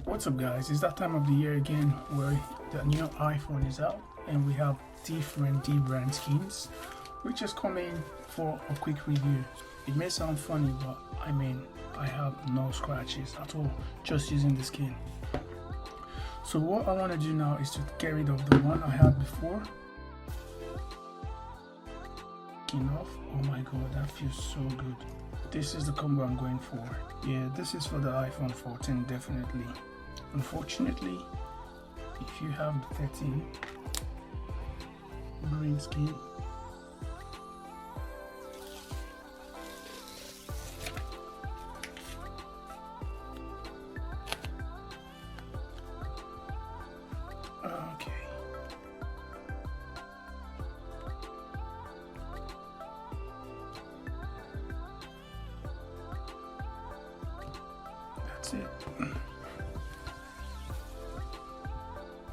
What's up guys, it's that time of the year again where the new iPhone is out and we have different Dbrand skins. We just come in for a quick review. It may sound funny, but I mean, I have no scratches at all just using the skin. So what I want to do now is to get rid of the one I had before. Off. Oh my god, that feels so good. This is the combo I'm going for. Yeah, this is for the iPhone 14 definitely. Unfortunately, if you have the 13 green skin, okay. That's it.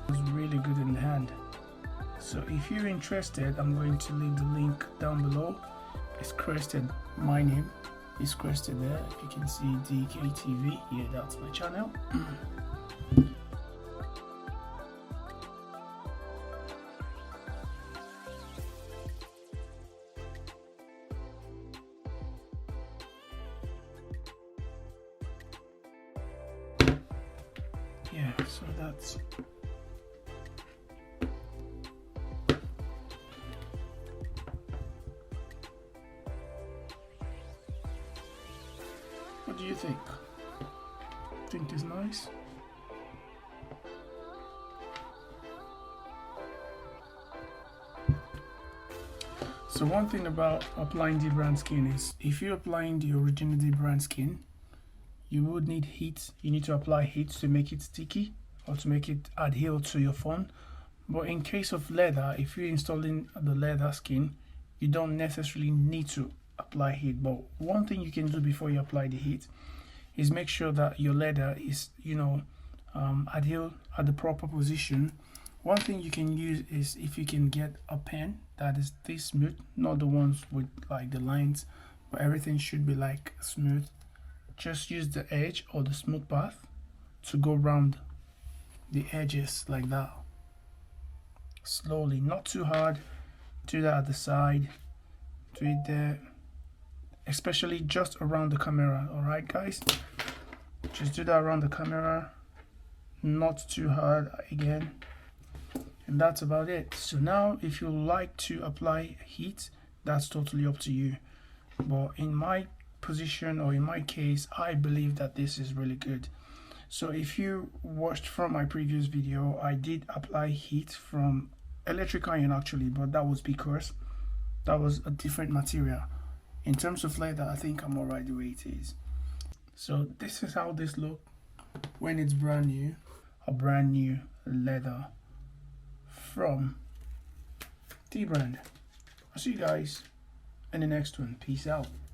It's really good in the hand. So if you're interested, I'm going to leave the link down below. It's crested, my name is crested there. If you can see DKTV, yeah, that's my channel. Yeah, so that's what do you think? Think it's nice? So one thing about applying Dbrand skin is if you're applying the original Dbrand skin, you would need heat. You need to apply heat to make it sticky or to make it adhere to your phone. But in case of leather, if you're installing the leather skin, you don't necessarily need to apply heat. But one thing you can do before you apply the heat is make sure that your leather is, adhere at the proper position. One thing you can use is if you can get a pen that is this smooth, not the ones with like the lines, but everything should be like smooth. Just use the edge or the smooth path to go around the edges like that. Slowly, not too hard. Do that at the side. Do it there. Especially just around the camera. Alright guys? Just do that around the camera. Not too hard again. And that's about it. So now if you like to apply heat, that's totally up to you. But in my position or in my case, I believe that this is really good. So if you watched from my previous video, I did apply heat from electric iron actually, but that was because that was a different material. In terms of leather, I think I'm alright the way it is. So this is how this looks when it's brand new, a brand new leather from Dbrand. I'll see you guys in the next one. Peace out.